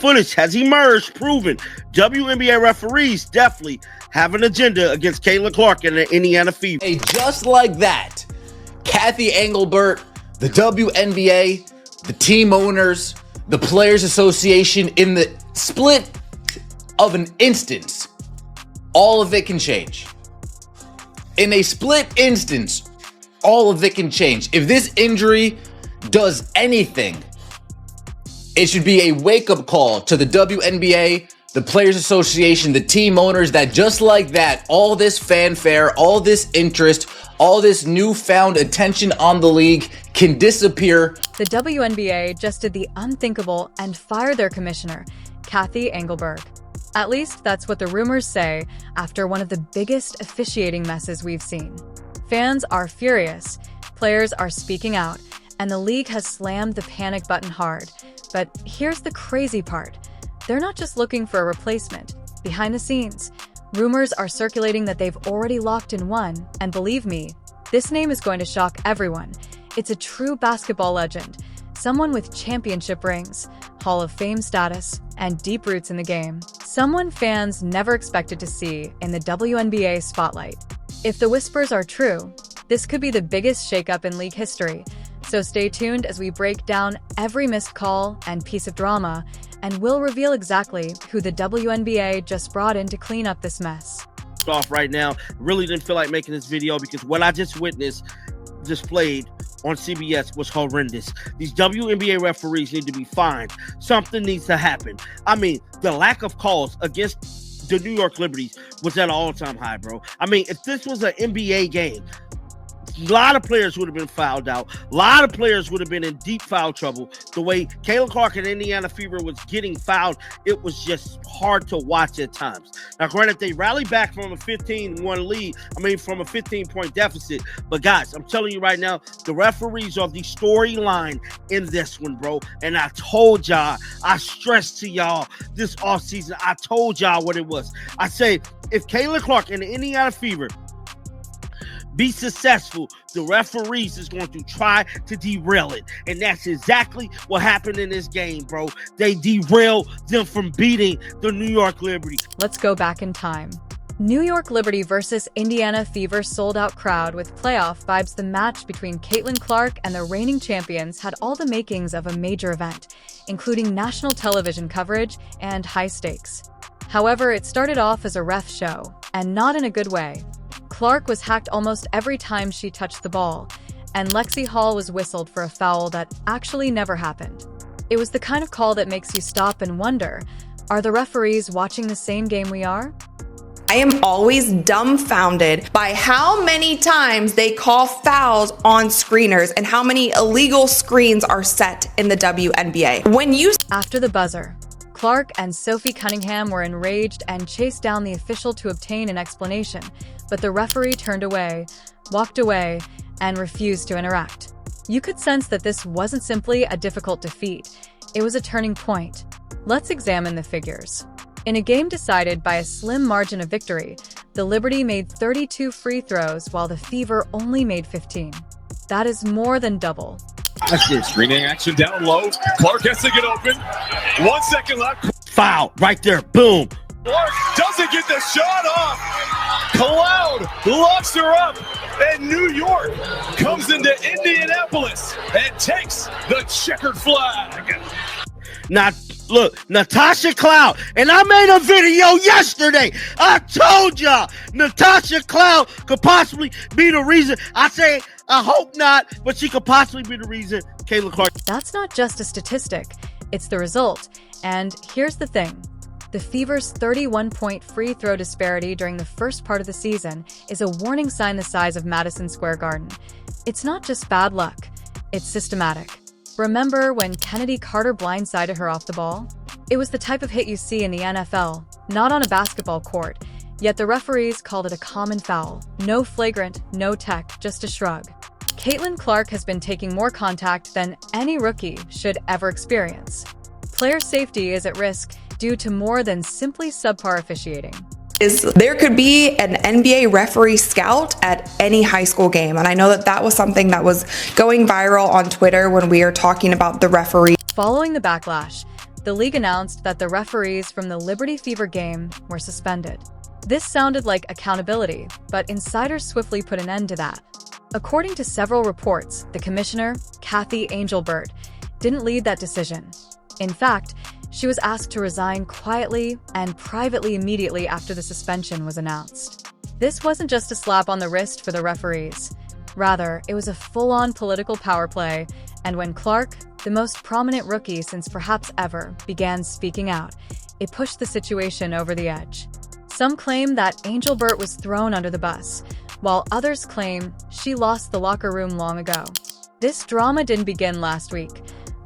Footage has emerged proving WNBA referees definitely have an agenda against Caitlyn Clark and the Indiana Fever. Hey, just like that, Cathy Engelbert, the WNBA, the team owners, the Players Association, in the split of an instance, all of it can change. In a split instance, all of it can change. If this injury does anything, it should be a wake-up call to the WNBA, the Players Association, the team owners, that just like that, all this fanfare, all this interest, all this newfound attention on the league can disappear. The WNBA just did the unthinkable and fired their commissioner, Cathy Engelbert. At least that's what the rumors say after one of the biggest officiating messes we've seen. Fans are furious, players are speaking out, and the league has slammed the panic button hard. But here's the crazy part. They're not just looking for a replacement. Behind the scenes, rumors are circulating that they've already locked in one, and believe me, this name is going to shock everyone. It's a true basketball legend, someone with championship rings, Hall of Fame status, and deep roots in the game. Someone fans never expected to see in the WNBA spotlight. If the whispers are true, this could be the biggest shakeup in league history. So stay tuned as we break down every missed call and piece of drama, and we'll reveal exactly who the WNBA just brought in to clean up this mess. Off right now, really didn't feel like making this video because what I just witnessed displayed on CBS was horrendous. These WNBA referees need to be fined. Something needs to happen. I mean, the lack of calls against the New York Liberties was at an all-time high, bro. I mean, if this was an NBA game, a lot of players would have been fouled out. A lot of players would have been in deep foul trouble. The way Caitlyn Clark and Indiana Fever was getting fouled, it was just hard to watch at times. Now, granted, they rallied back from a 15-1 lead. From a 15-point deficit. But, guys, I'm telling you right now, the referees are the storyline in this one, bro. And I told y'all, I stressed to y'all this offseason, I told y'all what it was. I say, if Caitlyn Clark and the Indiana Fever be successful, the referees is going to try to derail it. And that's exactly what happened in this game, bro. They derailed them from beating the New York Liberty. Let's go back in time. New York Liberty versus Indiana Fever sold-out crowd with playoff vibes. The match between Caitlyn Clark and the reigning champions had all the makings of a major event, including national television coverage and high stakes. However, it started off as a ref show, and not in a good way. Clark was hacked almost every time she touched the ball, and Lexi Hall was whistled for a foul that actually never happened. It was the kind of call that makes you stop and wonder, are the referees watching the same game we are? I am always dumbfounded by how many times they call fouls on screeners and how many illegal screens are set in the WNBA. After the buzzer, Clark and Sophie Cunningham were enraged and chased down the official to obtain an explanation, but the referee turned away, walked away, and refused to interact. You could sense that this wasn't simply a difficult defeat, it was a turning point. Let's examine the figures. In a game decided by a slim margin of victory, the Liberty made 32 free throws while the Fever only made 15. That is more than double. Screening action down low. Clark has to get open. 1 second left. Foul right there. Boom. Clark doesn't get the shot off. Cloud locks her up. And New York comes into Indianapolis and takes the checkered flag. Now, look, Natasha Cloud, and I made a video yesterday. I told y'all Natasha Cloud could possibly be the reason. I hope not, but she could possibly be the reason Caitlyn Clark. That's not just a statistic, it's the result. And here's the thing. The Fever's 31-point free throw disparity during the first part of the season is a warning sign the size of Madison Square Garden. It's not just bad luck, it's systematic. Remember when Kennedy Carter blindsided her off the ball? It was the type of hit you see in the NFL, not on a basketball court, yet the referees called it a common foul. No flagrant, no tech, just a shrug. Caitlyn Clark has been taking more contact than any rookie should ever experience. Player safety is at risk due to more than simply subpar officiating. There could be an NBA referee scout at any high school game. And I know that was something that was going viral on Twitter when we were talking about the referee. Following the backlash, the league announced that the referees from the Liberty Fever game were suspended. This sounded like accountability, but insiders swiftly put an end to that. According to several reports, the commissioner, Cathy Engelbert, didn't lead that decision. In fact, she was asked to resign quietly and privately immediately after the suspension was announced. This wasn't just a slap on the wrist for the referees. Rather, it was a full-on political power play, and when Clark, the most prominent rookie since perhaps ever, began speaking out, it pushed the situation over the edge. Some claim that Engelbert was thrown under the bus, while others claim she lost the locker room long ago. This drama didn't begin last week.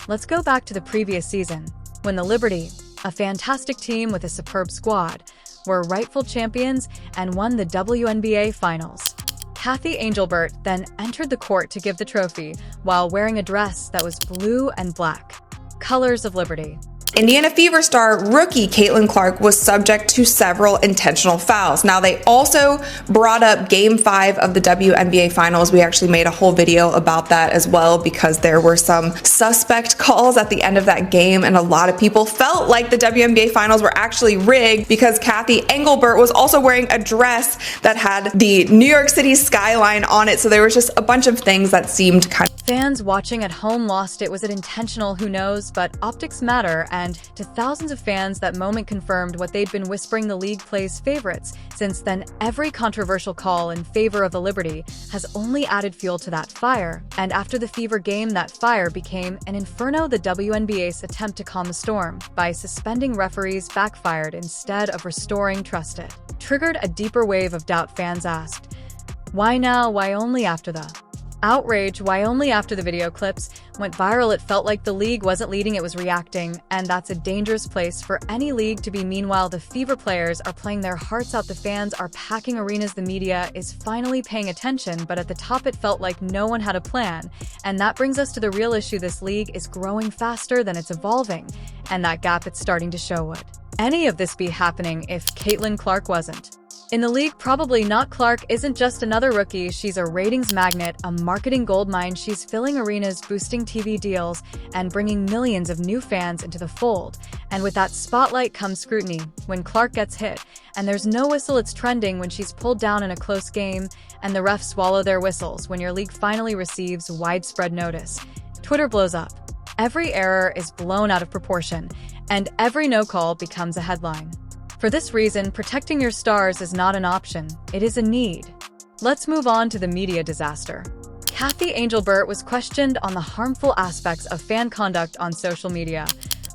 Let's go back to the previous season, when the Liberty, a fantastic team with a superb squad, were rightful champions and won the WNBA Finals. Cathy Engelbert then entered the court to give the trophy while wearing a dress that was blue and black, colors of Liberty. Indiana Fever star rookie Caitlyn Clark was subject to several intentional fouls. Now, they also brought up Game 5 of the WNBA Finals. We actually made a whole video about that as well because there were some suspect calls at the end of that game, and a lot of people felt like the WNBA Finals were actually rigged because Cathy Engelbert was also wearing a dress that had the New York City skyline on it. So there was just a bunch of things that seemed kind of... Fans watching at home lost it. Was it intentional? Who knows? But optics matter, and to thousands of fans, that moment confirmed what they'd been whispering: the league plays favorites. Since then, every controversial call in favor of the Liberty has only added fuel to that fire. And after the Fever game, that fire became an inferno. The WNBA's attempt to calm the storm by suspending referees backfired instead of restoring trust. It triggered a deeper wave of doubt. Fans asked, why now? Why only after the outrage? Why only after the video clips went viral? It felt like the league wasn't leading, it was reacting, and that's a dangerous place for any league to be. Meanwhile, the Fever players are playing their hearts out. The fans are packing arenas. The media is finally paying attention, but at the top it felt like no one had a plan. And that brings us to the real issue. This league is growing faster than it's evolving, and that gap, it's starting to show. Would any of this be happening if Caitlyn Clark wasn't in the league? Probably not. Clark isn't just another rookie. She's a ratings magnet, a marketing goldmine. She's filling arenas, boosting TV deals, and bringing millions of new fans into the fold. And with that spotlight comes scrutiny. When Clark gets hit, and there's no whistle, it's trending. When she's pulled down in a close game, and the refs swallow their whistles. When your league finally receives widespread notice, Twitter blows up. Every error is blown out of proportion, and every no call becomes a headline. For this reason, protecting your stars is not an option, it is a need. Let's move on to the media disaster. Cathy Engelbert was questioned on the harmful aspects of fan conduct on social media,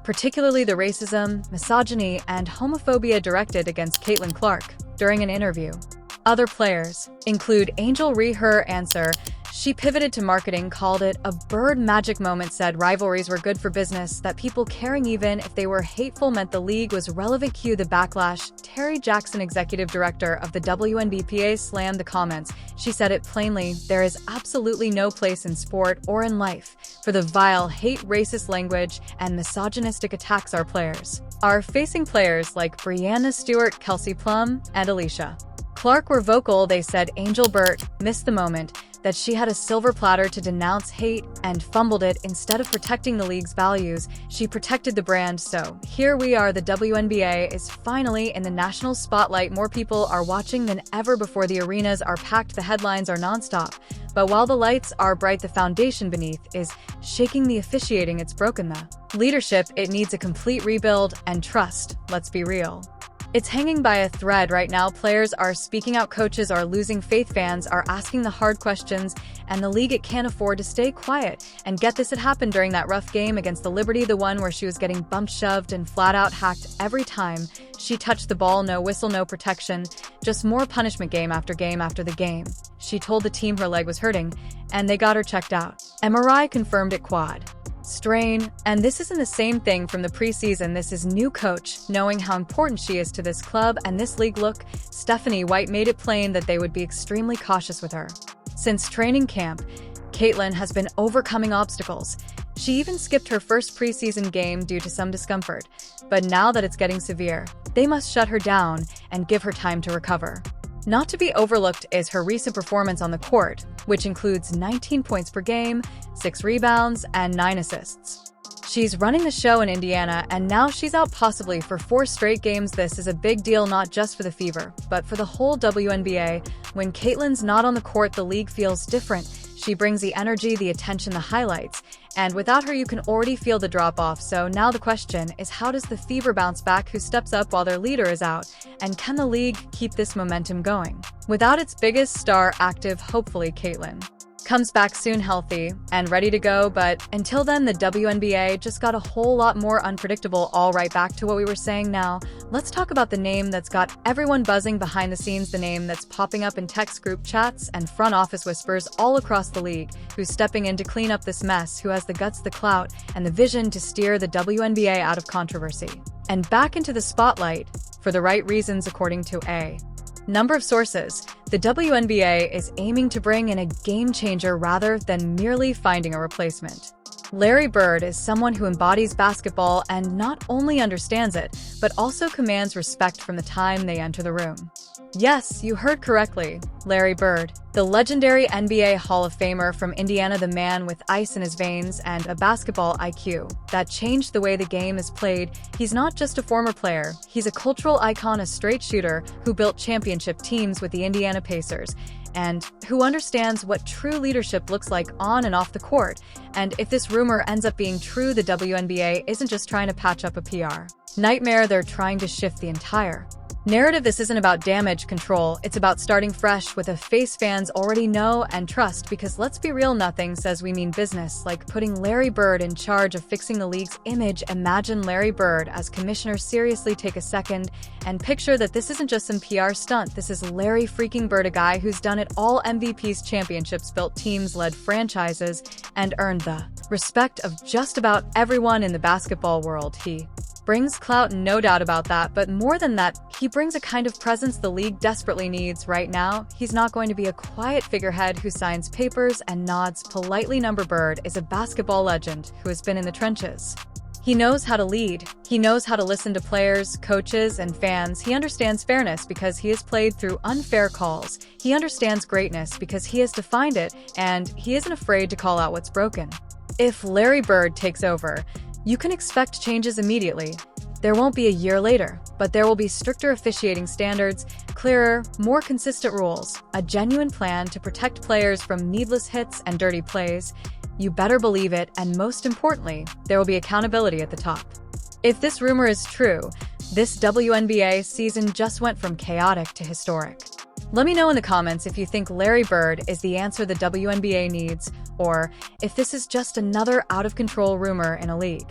particularly the racism, misogyny, and homophobia directed against Caitlyn Clark. During an interview, other players include Angel Ree. Her answer: she pivoted to marketing, called it a bird magic moment, said rivalries were good for business, that people caring even if they were hateful meant the league was relevant. Cue the backlash. Terry Jackson, executive director of the WNBA, slammed the comments. She said it plainly: there is absolutely no place in sport or in life for the vile hate, racist language, and misogynistic attacks our players are facing. Players like Breanna Stewart, Kelsey Plum, and Alicia Clark were vocal. They said Engelbert missed the moment, that she had a silver platter to denounce hate and fumbled it. Instead of protecting the league's values, she protected the brand. So here we are, the WNBA is finally in the national spotlight. More people are watching than ever before. The arenas are packed, the headlines are nonstop. But while the lights are bright, the foundation beneath is shaking. The officiating, it's broken. The leadership, it needs a complete rebuild, and trust, let's be real, it's hanging by a thread right now. Players are speaking out, coaches are losing faith, fans are asking the hard questions, and the league, it can't afford to stay quiet. And get this, it happened during that rough game against the Liberty, the one where she was getting bumped, shoved, and flat out hacked every time she touched the ball. No whistle, no protection, just more punishment game after game after the game. She told the team her leg was hurting, and they got her checked out. MRI confirmed it, quad strain. And this isn't the same thing from the preseason. This is new coach knowing how important she is to this club and this league. Look, Stephanie White made it plain that they would be extremely cautious with her. Since training camp, Caitlyn has been overcoming obstacles. She even skipped her first preseason game due to some discomfort. But now that it's getting severe, they must shut her down and give her time to recover. Not to be overlooked is her recent performance on the court, which includes 19 points per game, 6 rebounds, and 9 assists. She's running the show in Indiana, and now she's out possibly for 4 straight games. This is a big deal not just for the Fever, but for the whole WNBA. When Caitlyn's not on the court, the league feels different. She brings the energy, the attention, the highlights. And without her, you can already feel the drop-off. So now the question is, how does the Fever bounce back? Who steps up while their leader is out? And can the league keep this momentum going? Without its biggest star active, hopefully Caitlyn comes back soon healthy and ready to go, but until then, the WNBA just got a whole lot more unpredictable. All right, back to what we were saying now. Let's talk about the name that's got everyone buzzing behind the scenes, the name that's popping up in text group chats and front office whispers all across the league. Who's stepping in to clean up this mess? Who has the guts, the clout, and the vision to steer the WNBA out of controversy and back into the spotlight for the right reasons, according to a number of sources? The WNBA is aiming to bring in a game-changer rather than merely finding a replacement. Larry Bird is someone who embodies basketball and not only understands it, but also commands respect from the time they enter the room. Yes, you heard correctly, Larry Bird, the legendary NBA Hall of Famer from Indiana, the man with ice in his veins and a basketball IQ that changed the way the game is played. He's not just a former player, he's a cultural icon, a straight shooter who built championship teams with the Indiana Pacers, and who understands what true leadership looks like on and off the court. And if this rumor ends up being true, the WNBA isn't just trying to patch up a PR nightmare, they're trying to shift the entire narrative. This isn't about damage control, it's about starting fresh with a face fans already know and trust, because let's be real, nothing says we mean business like putting Larry Bird in charge of fixing the league's image. Imagine Larry Bird as commissioner. Seriously, take a second and picture that this isn't just some PR stunt. This is Larry freaking Bird, a guy who's done it all: MVPs, championships, built teams, led franchises, and earned the respect of just about everyone in the basketball world. He brings clout, no doubt about that, but more than that, he brings a kind of presence the league desperately needs right now. He's not going to be a quiet figurehead who signs papers and nods politely. Number Bird is a basketball legend who has been in the trenches. He knows how to lead. He knows how to listen to players, coaches, and fans. He understands fairness because he has played through unfair calls. He understands greatness because he has defined it, and he isn't afraid to call out what's broken. If Larry Bird takes over, you can expect changes immediately. There won't be a year later, but there will be stricter officiating standards, clearer, more consistent rules, a genuine plan to protect players from needless hits and dirty plays. You better believe it, and most importantly, there will be accountability at the top. If this rumor is true, this WNBA season just went from chaotic to historic. Let me know in the comments if you think Larry Bird is the answer the WNBA needs, or if this is just another out-of-control rumor in a league.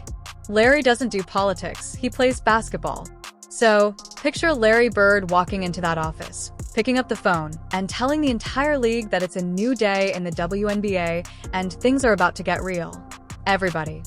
Larry doesn't do politics, he plays basketball. So, picture Larry Bird walking into that office, picking up the phone, and telling the entire league that it's a new day in the WNBA and things are about to get real. Everybody,